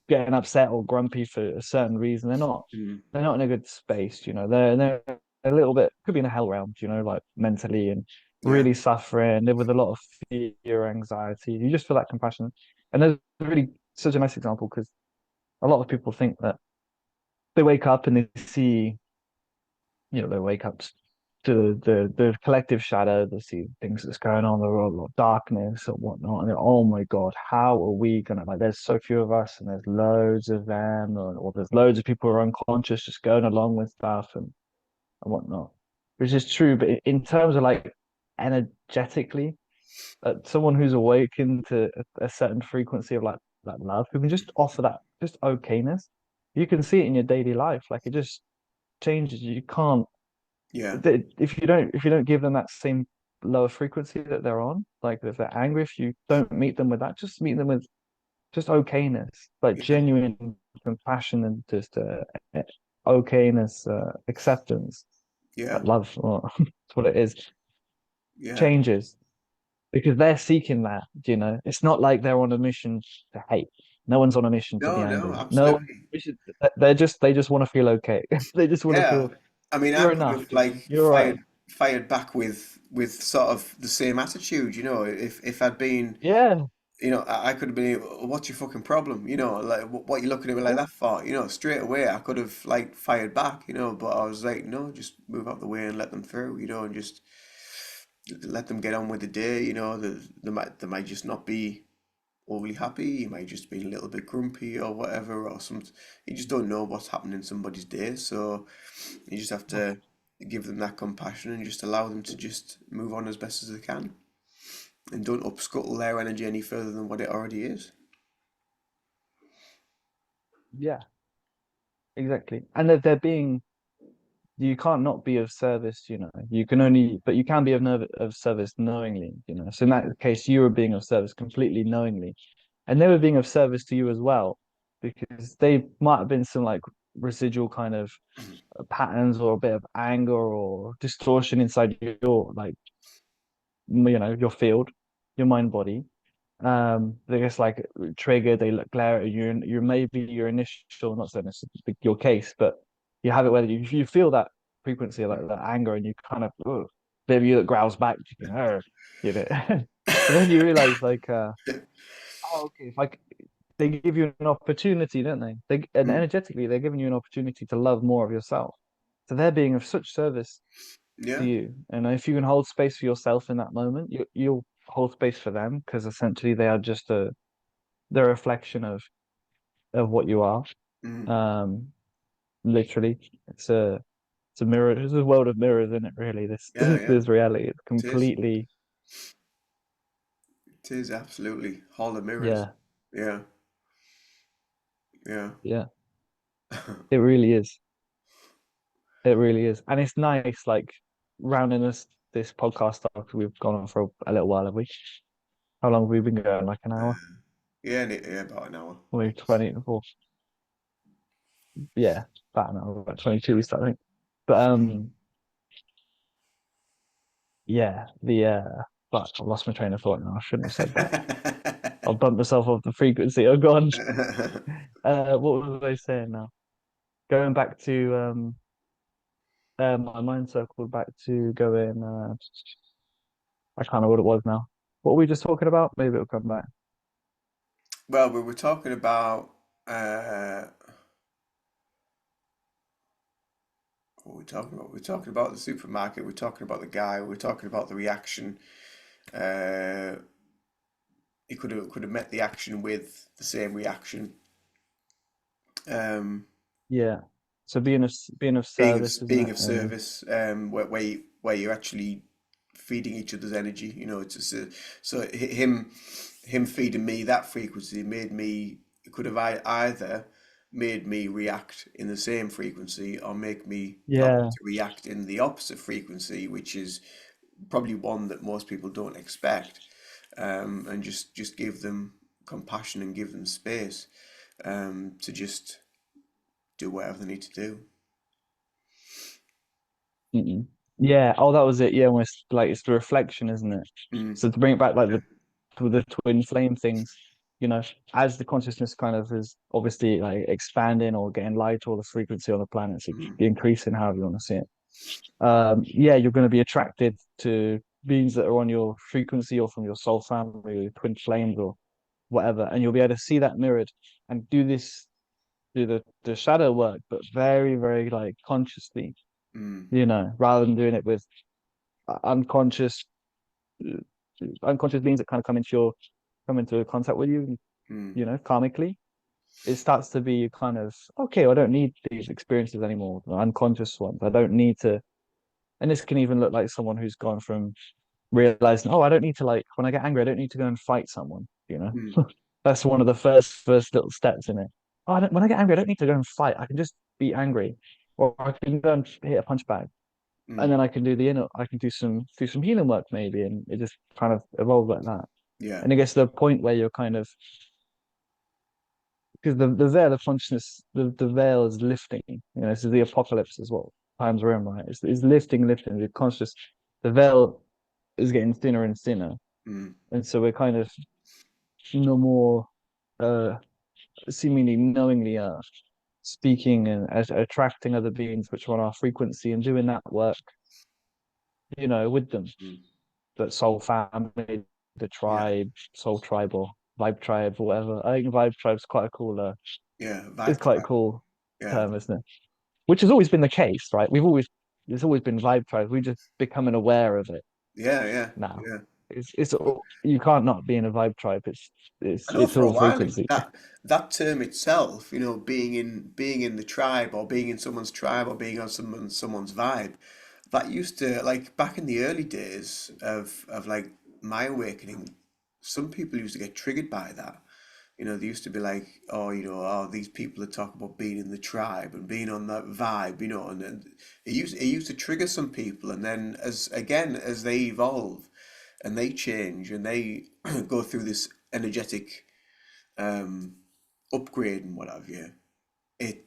getting upset or grumpy for a certain reason. Mm, They're not in a good space, you know. They're a little bit could be in a hell realm, you know, like mentally and yeah. really suffering, live with a lot of fear, anxiety. You just feel that compassion. And there's really such a nice example because a lot of people think that they wake up and they see you know, they wake up to the collective shadow, they see things that's going on, there are a lot of darkness or whatnot, and they're, oh my God, how are we gonna like there's so few of us and there's loads of them, or there's loads of people who are unconscious just going along with stuff and whatnot. Which is true, but in terms of like energetically. Someone who's awakened to a certain frequency of like love, who can just offer that just okayness. You can see it in your daily life. Like it just changes. You can't Yeah. if you don't give them that same lower frequency that they're on, like if they're angry, if you don't meet them with that, just meet them with just okayness, like Yeah. genuine compassion and just okayness, acceptance, Yeah. like love. Well, that's what it is. Yeah. Changes because they're seeking that. It's not like they're on a mission to hate. No one's on a mission to be No, no, angry. No one. absolutely. They just want to feel okay. They just want to Yeah. feel I mean, I you're could enough. have like You're right. fired back with sort of the same attitude, if I'd been, Yeah. I could have been, what's your fucking problem? Like what you looking at me like Yeah. that for? Straight away I could have like fired back, but I was like, no, just move out the way and let them through, and just let them get on with the day, they might just not be overly happy. You might just be a little bit grumpy or whatever, or some. You just don't know what's happening in somebody's day, so you just have to give them that compassion and just allow them to just move on as best as they can, and don't upscuttle their energy any further than what it already is. Yeah. Exactly. And that they're being you can't not be of service, You can only but you can be of service knowingly, So in that case, you were being of service completely knowingly. And they were being of service to you as well, because they might have been some like residual kind of patterns or a bit of anger or distortion inside your like your field, your mind body. They just like trigger, they look glare at you, and you maybe your initial, not saying this is your case, but you have it where you feel that frequency, like that anger, and you kind of, ugh, maybe you growls back, you know. But then you realize, like, oh, okay, if like they give you an opportunity, don't they? And Mm. energetically, they're giving you an opportunity to love more of yourself. So they're being of such service to Yeah. you. And if you can hold space for yourself in that moment, you'll hold space for them because essentially they are just the reflection of what you are. Mm. Um, Literally, it's a mirror. It's a world of mirrors, isn't it? Really, this Yeah, yeah. this reality. It's It is. completely, It is absolutely Hall of Mirrors. yeah, Yeah. Yeah. yeah. It really is. It really is, and it's nice. Like rounding this podcast off. We've gone on for a little while, have we? How long have we been going? Like an hour? Yeah, yeah, about an hour. Or 20? Or yeah, about an hour. About 22 we started. I think. But yeah, but I lost my train of thought now. I shouldn't have said that. I'll bump myself off the frequency. Oh God. What was I saying now? Going back to my mind circled back to going. I can't know what it was now. What were we just talking about? Maybe it'll come back. Well, we were talking about uh, what were we talking about? We are talking about the supermarket. We are talking about the guy. We are talking about the reaction. Uh, he could have met the action with the same reaction. Um, Yeah. So being of being of service, isn't being it? of And service, where you're actually feeding each other's energy. It's just so him feeding me that frequency made me could have either made me react in the same frequency or make me got me yeah. to react in the opposite frequency, which is probably one that most people don't expect, and just give them compassion and give them space, to just do whatever they need to do. Mm-mm. Yeah. Oh, that was it. Yeah. When it's like it's the reflection, isn't it? Mm, So to bring it back, like the twin flame things, as the consciousness kind of is obviously like expanding or getting lighter, or the frequency on the planet's mm, increasing, however you want to see it. Yeah, you're going to be attracted to beings that are on your frequency or from your soul family or your twin flames or whatever, and you'll be able to see that mirrored and do the shadow work, but very, very like consciously, mm, rather than doing it with unconscious unconscious beings that kind of come into contact with you, mm, karmically. It starts to be kind of okay. I don't need these experiences anymore, the unconscious ones. I don't need to. And this can even look like someone who's gone from realizing, oh, I don't need to like when I get angry, I don't need to go and fight someone, you know. mm, That's one of the first little steps in it. Oh, when I get angry, I don't need to go and fight. I can just be angry, or I can go and hit a punch bag, and mm, then I can do the inner. I can do some healing work maybe, and it just kind of evolves like that. yeah. And it gets to the point where you're kind of because the veil of consciousness, the veil is lifting. You know, this is the apocalypse as well. Times we're in, right? It's lifting, lifting. The conscious, the veil is getting thinner and thinner, Mm, and so we're kind of no more uh seemingly knowingly speaking and attracting other beings which are on our frequency and doing that work, you know, with them. mm, That soul family, the yeah. tribe, soul tribe or vibe tribe, or whatever. I think vibe tribe's quite a cool Yeah. it's Vibe quite a tribe. cool Yeah. term, isn't it? Which has always been the case, right? We've always There's always been vibe tribes. We're just becoming aware of it Yeah. Yeah. now. Yeah. It's you can't not be in a vibe tribe. I know It's for a all while frequency. that term itself, being in the tribe or being in someone's tribe or being on someone's vibe, that used to like back in the early days of like my awakening, some people used to get triggered by that. They used to be like, oh, these people are talking about being in the tribe and being on that vibe, and it used to trigger some people, and then as they evolve and they change and they go through this energetic um, upgrade and what have you,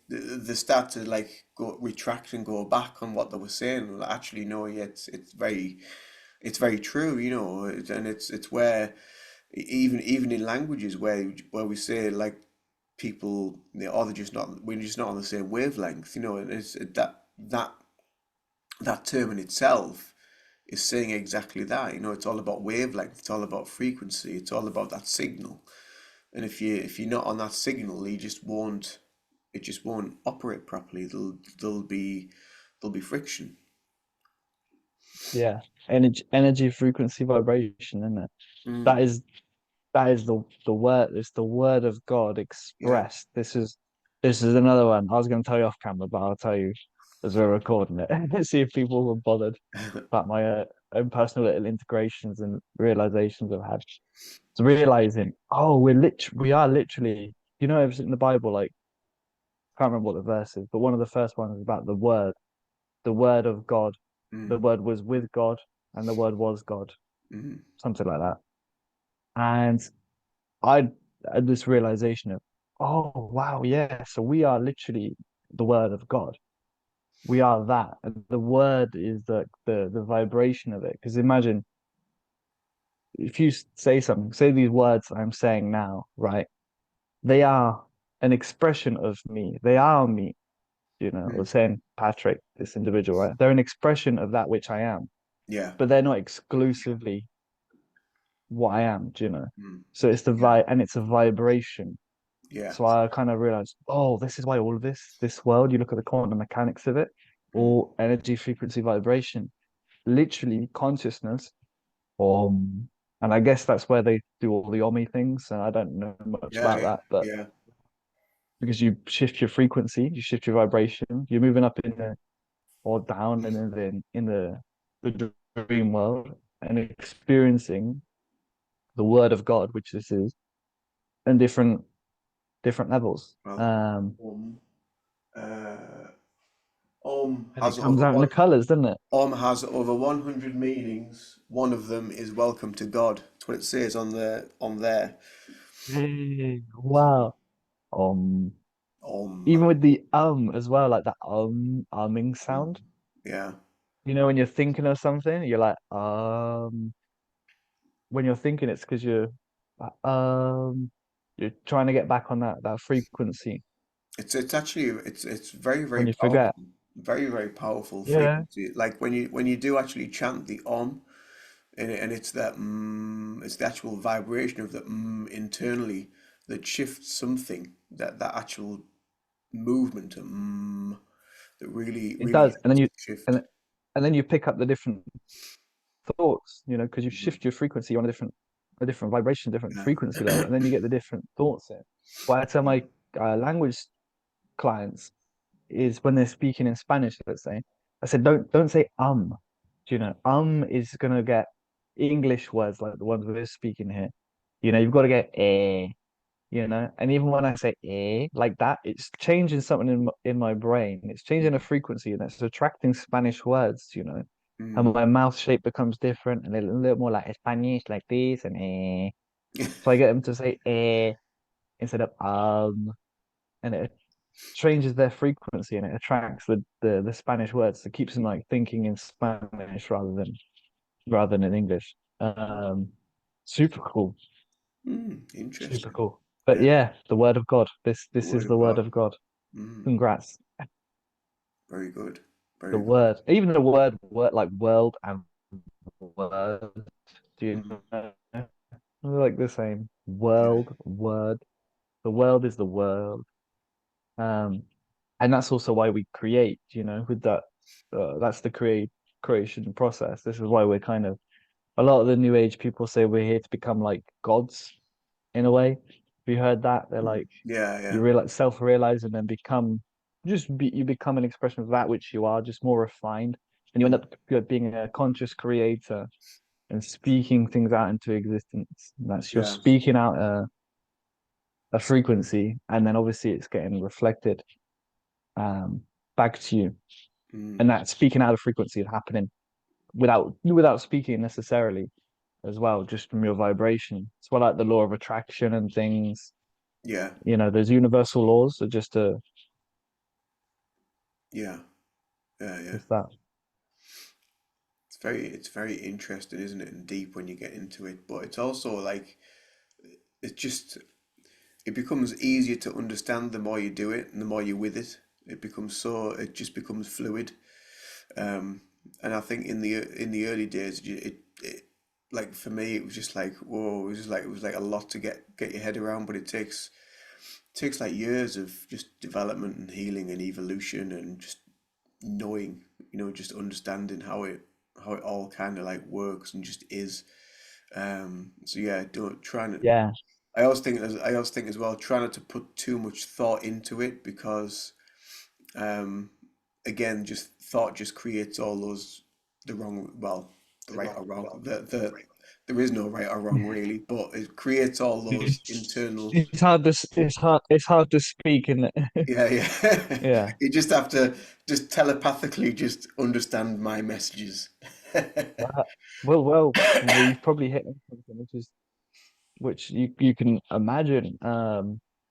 they start to like go retract and go back on what they were saying. Well, actually, no, yeah, it's very true, and it's where even in languages where we say like people, oh, we're just not on the same wavelength, and it's that term in itself is saying exactly that. It's all about wavelength, it's all about frequency, it's all about that signal. And if you're not on that signal, it just won't operate properly. There'll be friction. Yeah, energy, frequency, vibration, isn't it? That Mm, is that is the word. It's the word of God yeah. expressed. This is another one. I was going to tell you off camera, but I'll tell you as we're recording it. See if people were bothered about my own personal little integrations and realizations I've had. So realizing, oh, we are literally, everything in the Bible. Like, I can't remember what the verse is, but one of the first ones is about the word of God. The Mm, word was with God, and the word was God, mm, something like that. And I had this realization of, oh wow, yeah. So we are literally the word of God. We are that, and the word is the vibration of it. Because imagine if you say something, say these words I'm saying now, right? They are an expression of me. They are me. Or mm, saying Patrick, this individual, right? They're an expression of that which I am, yeah. but they're not exclusively what I am. Mm, So it's the yeah. vibe, and it's a vibration. Yeah. So I kind of realized, oh, this is why all of this world, you look at the quantum mechanics of it, Mm, all energy, frequency, vibration, literally consciousness. And I guess that's where they do all the Omni things. And I don't know much yeah. about Yeah. that, but Yeah. because you shift your frequency, you shift your vibration, you're moving up in the or down and the dream world and experiencing the word of God, which this is, and different levels. Well, um, uh, Om And it has comes over out in the one. colors, doesn't it? Om has over 100 meanings. One of them is welcome to God. That's what it says on there. Hey, wow. Um, Om. Even with the as well, like that umming Mm, sound. yeah. When you're thinking of something, you're like when you're thinking it's because you're trying to get back on that frequency It's actually it's very when very you forget. powerful, very very powerful Yeah. frequency. Like when you do actually chant the Om, and it's that it's the actual vibration of the internally that shifts something, that actual movement that really It really does. helps to shift. And and then you pick up the different thoughts, because you Mm, shift your frequency on a different vibration, different yeah. frequency level, and then you get the different thoughts in. What I tell my language clients is when they're speaking in Spanish, let's say, I said, don't say. Do is gonna get. English words like the ones we're speaking here, you've got to get and even when I say like that, it's changing something in my brain. It's changing a Mm, frequency and it's attracting Spanish words. And mm. my mouth shape becomes different and a little more like Spanish, like this, and So I get them to say instead of and it changes their frequency and it attracts the Spanish words. So it keeps them like thinking in Spanish rather than in English. Super cool, super Interesting. cool. But Yeah, yeah, the word of God. This the this word is the of word God. of God. Mm, Congrats. very good. The Very good. word, even the word like world and word. Do you Mm, know? They're like the same. yeah. World, word. The world is the world. Um, and that's also why we create, with that. That's the creation process. This is why we're kind of a lot of the new age people say we're here to become like gods in a way. Have you heard that? They're Mm, like yeah, yeah, you realize self-realize and then you become an expression of that which you are, just more refined, and you end mm, up being a conscious creator and speaking things out into existence. That's you're yeah. speaking out a frequency, and then obviously it's getting reflected um, back to you, Mm, and that speaking out of frequency is happening without speaking necessarily as well, just from your vibration. It's well like the law of attraction and things. yeah, Those universal laws are yeah, yeah, yeah. just that. It's very interesting, isn't it? And deep when you get into it. But it's also like it just it becomes easier to understand the more you do it and the more you're with it. It just becomes fluid. Um, and I think in the early days, it like for me, it was just like whoa, it was like a lot to get your head around. But it takes like years of just development and healing and evolution and just knowing, just understanding how it all kind of like works and just is. So yeah, don't try to. Yeah, I always think as well, try not to put too much thought into it because um, again, just thought just creates all those the wrong, well, the right or wrong. There is no right or wrong really, but it creates all those it's internal. it's hard to it's hard to speak in it. Yeah, yeah. Yeah. You just have to just telepathically just understand my messages. Uh, well, you've probably hit on something which you can imagine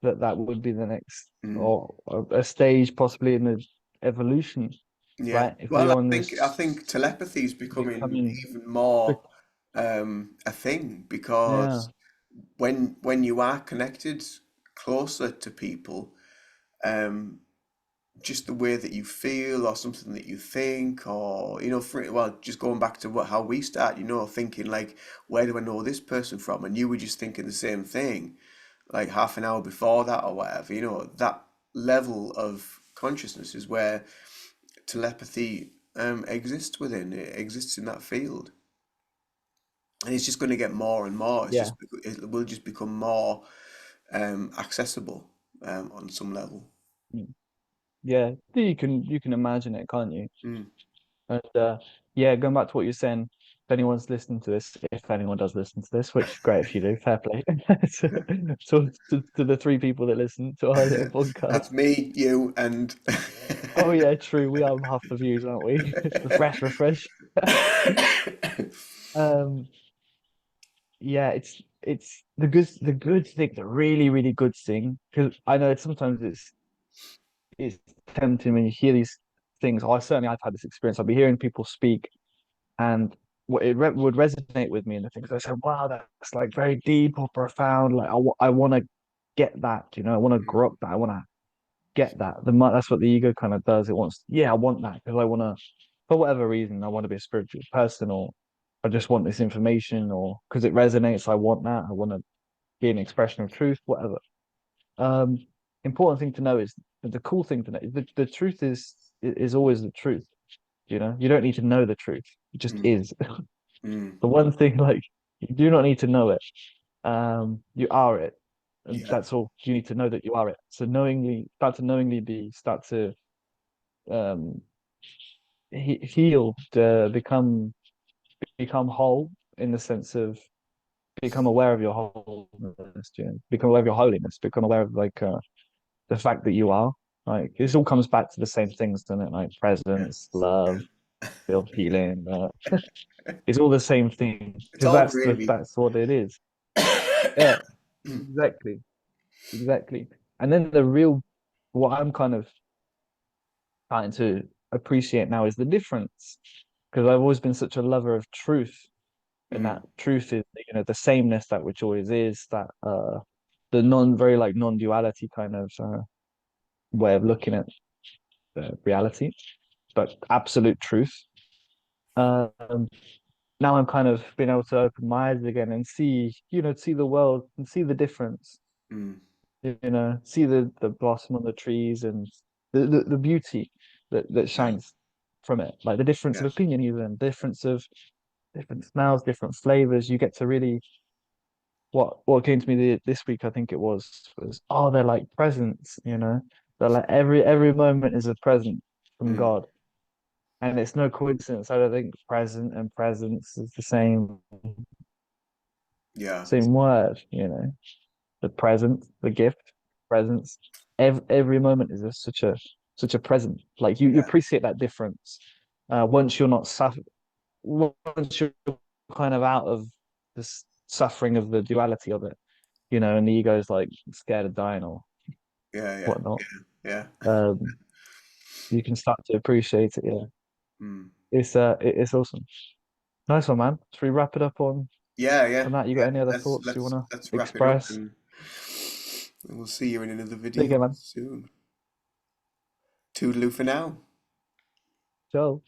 that would be the next Mm, or a stage possibly in the evolution, yeah. right? If Well, we're I on think I this think telepathy is becoming becoming, even more bec- a thing yeah, because when you are connected closer to people, um, just the way that you feel or something that you think or just going back to how we start, thinking like, where do I know this person from? And you were just thinking the same thing like half an hour before that or whatever. That level of consciousness is where telepathy exists within. It exists in that field, and it's just going to get more and more. yeah, It will just become more accessible on some level. mm, yeah. You can imagine it, can't you? Mm. And yeah, going back to what you're saying, if anyone's listening to this, if anyone does listen to this, which great if you do, fair play. To the three people that listen to our little podcast. That's me, you, and Oh yeah, true. We are half the views, aren't we? Refresh, refresh. Um, yeah, it's the good thing, the really, really good thing, because I know sometimes it's tempting when you hear these things. Oh, I've had this experience. I'll be hearing people speak and would resonate with me in the things I said, wow, that's like very deep or profound. Like I want to get that, I want to grow up that. I want to get that. That's what the ego kind of does. It wants, yeah, I want that because I want to, for whatever reason, I want to be a spiritual person, or I just want this information, or because it resonates, I want that. I want to be an expression of truth, whatever. Um, Important thing to know is the cool thing to know. The truth is always the truth. You don't need to know the truth. It just Mm, is. mm, The one thing, like, you do not need to know it. You are it, and yeah, that's all. You need to know that you are it. So start to knowingly start to um heal, to become whole, in the sense of become aware of your wholeness, become aware of your holiness, become aware of like the fact that you are. Like this all comes back to the same things, doesn't it? Like Yeah, presence, love, yeah. feel healing. It's all the same thing It's because all gravy. that's what it is. Yeah, exactly, exactly. And then the real, what I'm kind of starting to appreciate now is the difference because I've always been such a lover of truth, and Mm, that truth is the sameness that which always is that the very like non-duality kind of way of looking at reality, but absolute truth. Um, Now I'm kind of being able to open my eyes again and see, see the world and see the difference, mm, see the blossom on the trees and the beauty that yeah, shines from it, like the difference of yeah. opinion, even difference of different smells, different flavors. You get to really what came to me this week, I think it was oh, they're like presents, they're like every moment is a present from Mm, God. And it's no coincidence. I don't think present and presence is the yeah, same word, the present, the gift, presence. Every moment is such a present. Like you yeah. appreciate that difference. Once you're not suffering, once you're kind of out of this suffering of the duality of it, and the ego is like scared of dying or Yeah, yeah, whatnot. yeah. Um, you can start to appreciate it. Yeah, Mm. it's awesome. Nice one, man. Should we wrap it up Yeah, yeah, on that? You got yeah. any other Let's thoughts you let's want to let's wrap it up express? and we'll see you in another Take video care, man. soon. Toodaloo for now. Ciao.